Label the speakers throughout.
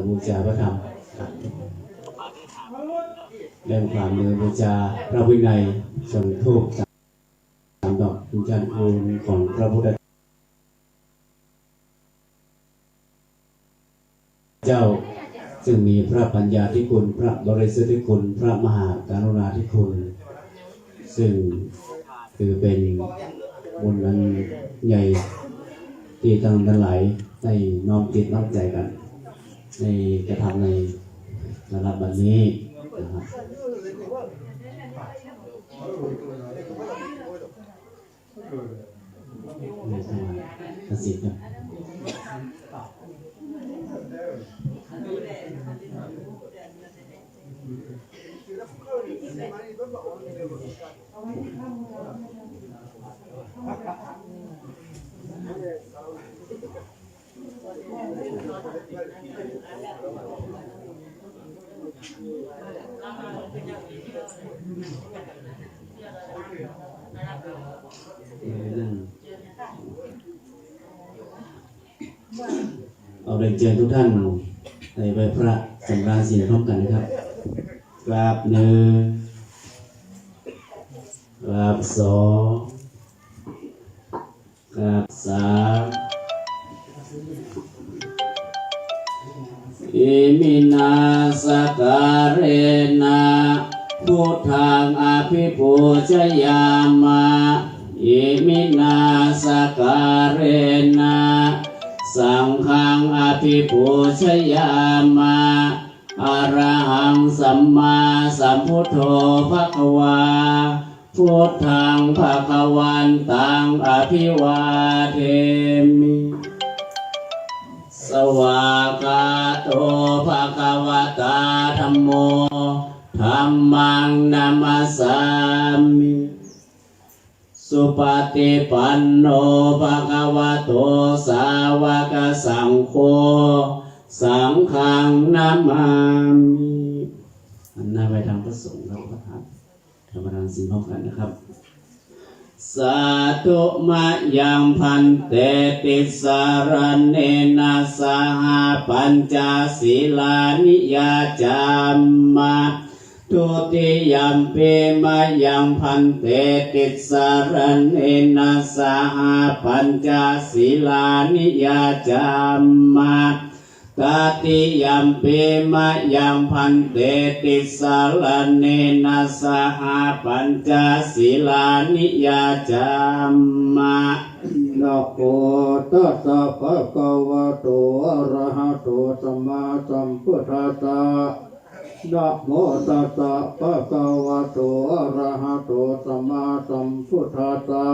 Speaker 1: บูชาพระธรรมเรื่องความมือบูชาพระวินัยส่งทูป3 ดอกบูชาคุณของพระพุทธเจ้าซึ่งมีพระปัญญาธิคุณพระบริสุทธิคุณพระมหากรุณาธิคุณซึ่งคือเป็นบุญอันใหญ่ที่ทั้งหลายได้น้อมจิตน้อมใจกันในกระทำในระดับบัดนี้นะครับประสิทธิ์ครับเอาเรียนเชิญทุกท่านในไหว้พระสำราญศีลพร้อมกันนะครับกราบ1กราบ2กราบ3อิมินาสการเรนะพุทธังอภิปูชยามะอิมินาสการเรนะสังฆังอภิปูชยามะอะระหังสัมมาสัมพุทโธภควาพุทธังภวันตังอภิวาเทมิสวากาโตภควตาธัมโมธัมมังนัมสสามิสุปฏิปันโนภควโตสาวกสังโฆสังฆังนัมมามิหันหน้าไปทางพระสงฆ์ครับพระธรรมธรรมทานศีลพร้อมกันนะครับสาธุมะยังพันเตติสารเนนะสหปัญจศีลานิยาจามะทุติยัมปิมะยังพันเตติสารเนนะสหปัญจศีลานิยาจามะตติยัมปิมะยังพันเตติสารเนนะสหปัญจศีลานิยาจามะนะโมตัสสะภะคะวะโตอะระหะโตสัมมาสัมพุทธัสสะนะโมตัสสะภะคะวะโตอะระหะโตสัมมาสัมพุทธัสสะ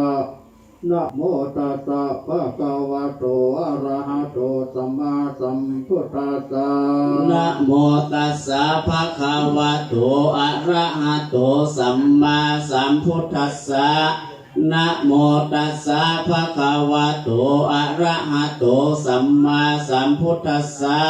Speaker 1: นะโมตัสสะภะคะวะโตอะระหะโตสัมมาสัมพุทธัสสะนะโมตัสสะภะคะวะโตอะระหะโตสัมมาสัมพุทธัสสะนะโมตัสสะภะคะวะโตอะระหะโตสัมมาสัมพุทธัสสะ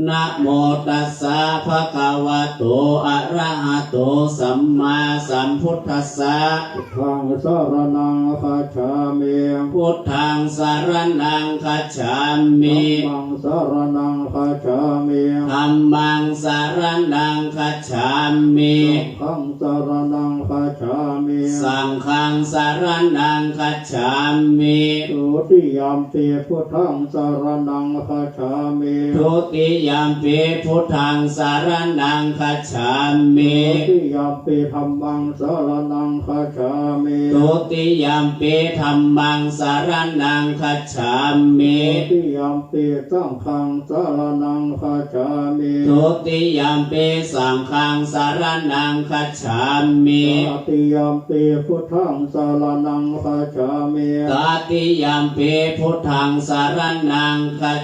Speaker 1: นะโมตัสสะภะคะวะโตอะระหะโตสัมมาสัมพุทธัสสะพุทธังสรณังคัจฉามิพุทธังสรณังคัจฉามิธัมมังสรณังคัจฉามิธัมมังสรณังคัจฉามิสังฆังสรณังคัจฉามิสังฆังสรณังคัจฉามิทุติยัมปิพุทธังสรณังคัจฉามิทุติยัมปิพุทธังสารนังคัจฉามิทุติยัมปิธัมมังสารนังคัจฉามิทุติยัมปิธัมมังสารนังคัจฉามิทุติยัมปิสังฆังสารนังคัจฉามิทุติยัมปิสังฆังสารนังคัจฉามิตติยัมปิพุทธังสารนังคัจฉามิตติยัมปิพุทธังสารนังคัจ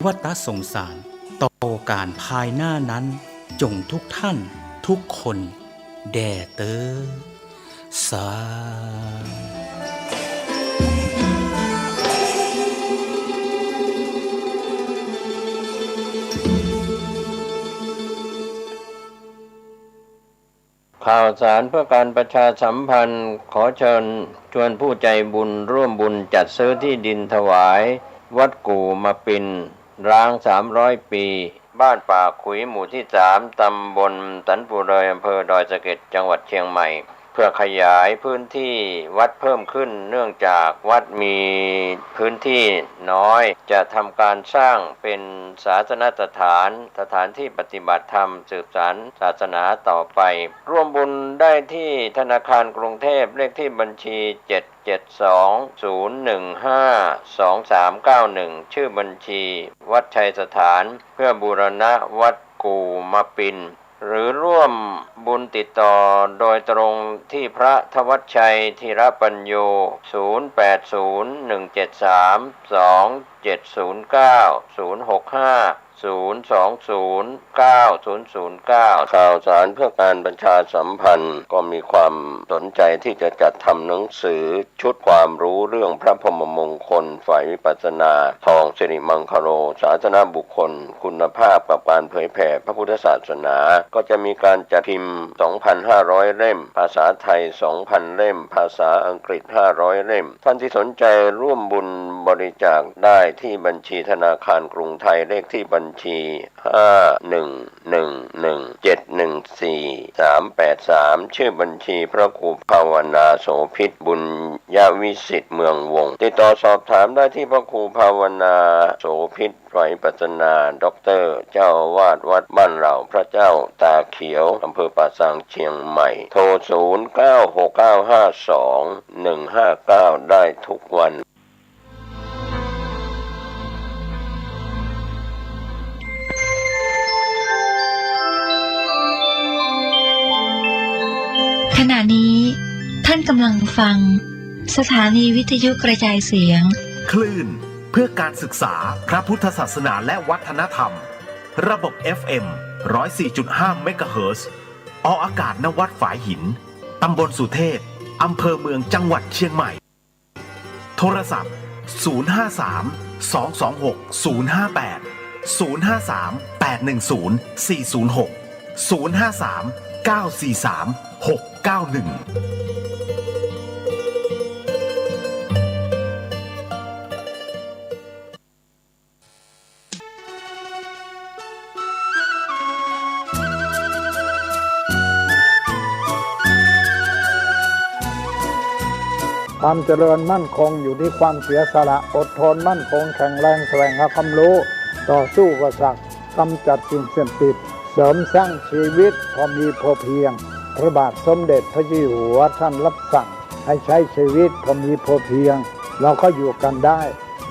Speaker 2: วัฏสงสารต่อการภายหน้านั้นจงทุกท่านทุกคนแด่เตอสา
Speaker 3: ข่าวสารเพื่อการประชาสัมพันธ์ขอเชิญชวนผู้ใจบุญร่วมบุญจัดซื้อที่ดินถวายวัดกู่มาปินร้าง300 ปีบ้านป่าขุยหมู่ที่3ตำบลสันปุเรยอำเภอดอยสะเก็ดจังหวัดเชียงใหม่เพื่อขยายพื้นที่วัดเพิ่มขึ้นเนื่องจากวัดมีพื้นที่น้อยจะทำการสร้างเป็นศาสนสถานที่ปฏิบัติธรรมสืบสานศาสนาต่อไปร่วมบุญได้ที่ธนาคารกรุงเทพเลขที่บัญชี772-015-2391ชื่อบัญชีวัดชัยสถานเพื่อบูรณะวัดกู่มาปินหรือร่วมบุญติดต่อโดยตรงที่พระธวัชชัยธีรปัญโย0801732709 0209009 ข่าวสารเพื่อการประชาสัมพันธ์ก็มีความสนใจที่จะจัดทำหนังสือชุดความรู้เรื่องพระพรหมมงคลฝ่ายวิปัสสนาทองสิริมังคโรศาสนบุคคลคุณภาพกับการเผยแผ่พระพุทธศาสนาก็จะมีการจัดพิมพ์ 2,500 เล่มภาษาไทย 2,000 เล่มภาษาอังกฤษ500 เล่มท่านที่สนใจร่วมบุญบริจาคได้ที่บัญชีธนาคารกรุงไทยเลขที่บัญชี5111714383ชื่อบัญชีพระครูภาวนาโสภิตบุญญวิสิทธิ์เมืองวงติดต่อสอบถามได้ที่พระครูภาวนาโสภิตฝ่ายวิปัสสนาด็อกเตอร์เจ้าอาวาสวัดบ้านเหล่าพระเจ้าตาเขียวอำเภอป่าซางเชียงใหม่โทร0969521159ได้ทุกวัน
Speaker 4: ขณะนี้ท่านกำลังฟังสถานีวิทยุกระจายเสียง
Speaker 5: คลื่นเพื่อการศึกษาพระพุทธศาสนาและวัฒนธรรมระบบ FM 104.5 เมกะเฮิรตซ์ออกอากาศณวัดฝายหินตำบลสุเทพอำเภอเมืองจังหวัดเชียงใหม่โทรศัพท์053-226-058-053-810-406 053-943-691
Speaker 6: ความเจริญมั่นคงอยู่ที่ความเสียสละอดทนมั่นคงแข็งแรงแสวงหาความรู้ต่อสู้กับศักดิ์กำจัดสิ่งเสพติดเสริมสร้างชีวิตพอมีพอเพียงพระบาทสมเด็จพระเจ้าอยู่หัวท่านรับสั่งให้ใช้ชีวิตพอมีพอเพียงเราก็อยู่กันได้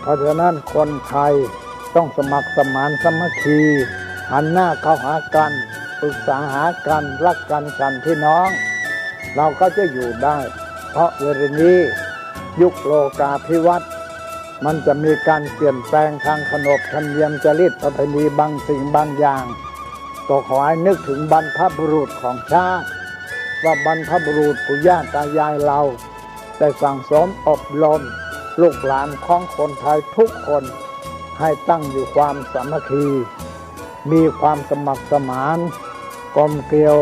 Speaker 6: เพราะฉะนั้นคนไทยต้องสมัครสมานสามัคคีหันหน้าเข้าหากันปรึกษาหากันรักกันฉันพี่น้องเราก็จะอยู่ได้เพราะเวลานี้ยุคโลกาภิวัตน์มันจะมีการเปลี่ยนแปลงทางขนบธรรมเนียมจริตประเพณีบางสิ่งบางอย่างก็ขอให้นึกถึงบรรพบุรุษของชาติว่าบรรพบุรุษปู่ย่าตายายเราได้สั่งสมอบรมลูกหลานของคนไทยทุกคนให้ตั้งอยู่ความสามัคคีมีความสมัครสมานกลมเกลียว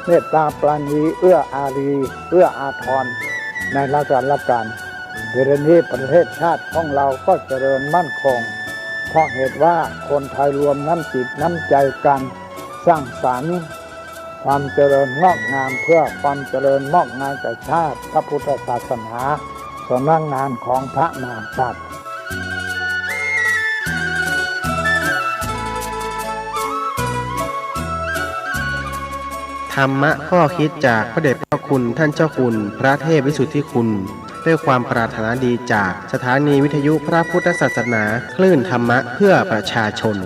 Speaker 6: เมตตาปราณีเอื้ออารีเอื้ออาทรในราชการเวลานี้ประเทศชาติของเราก็เจริญมั่นคงเพราะเหตุว่าคนไทยรวมน้ำจิตน้ำใจกันสร้างสรรค์ความเจริญงอกงามเพื่อความเจริญงอกงามแก่ชาติพระพุทธศาสนาสำนักงานของพระมหากษัตริย์
Speaker 7: ธรรมะข้อคิดจากพระเดชพระคุณท่านเจ้าคุณพระเทพวิสุทธิคุณด้วยความปรารถนาดีจากสถานีวิทยุพระพุทธศาสนาคลื่นธรรมะเพื่อประชาชน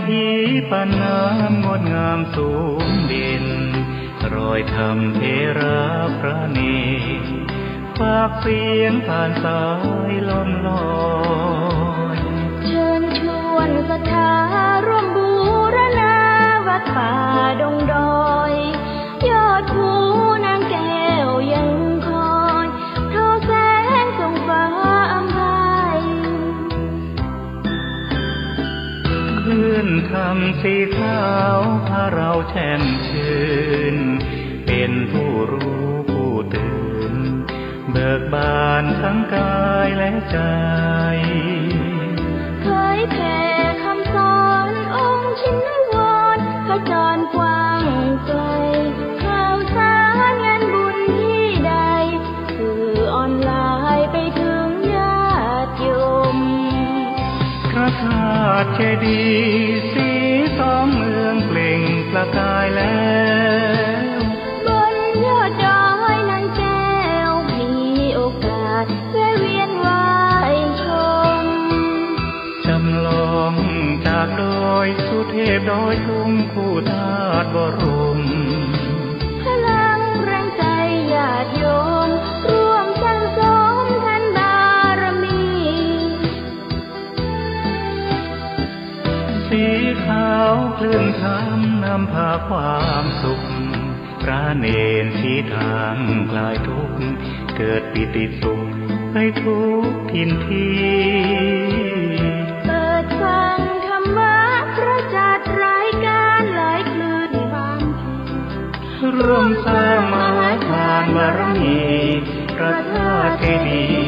Speaker 8: ทีปานน้ำงดงามสูงเด่นรอยธรรมเทระพระเนตรฝากเสียงผ่านสายลมลอย
Speaker 9: เชิญชวนศรัทธาร่วมบูรณาวัดป่าดงดอยยอดภูนางแก้วยังคอยทอแสงส่องฟ้าอำไพ
Speaker 8: คลื่นคำสีขาวพาเราแช่มชื่นเป็นผู้รู้ผู้ตื่นเบิกบานทั้งกายและใจ
Speaker 9: เคยแผ่คำสอนองค์ชินวรขจรกว้างไกลข่าวสารงานบุญที่ใดสื่อออนไลน์ไปถึงญาติโยม
Speaker 8: พระธาตุเจดีย์สีสองเมืองเปล่งประกายแล้ว
Speaker 9: บนยอดดอยนางแก้วมีโอกาสแวะเวียนไหว้ชม
Speaker 8: จำลองจากดอยสุเทพดอยทุ่งคู่ธาตุบรม
Speaker 9: พลังแรงใจญาติโยมร่วมสร้างสมทันบารมี
Speaker 8: สีขาวคลื่นธรรมนำพาความสุขพระเนรชี้ทางคลายทุกข์เกิดปิติสุขให้ทุกทินที
Speaker 9: เปิดฟังธรรมะพระจัดรายการหลายคลื่นความ
Speaker 8: ร่วมสร้างมหาทานบารมีพระธาตุเจดีย์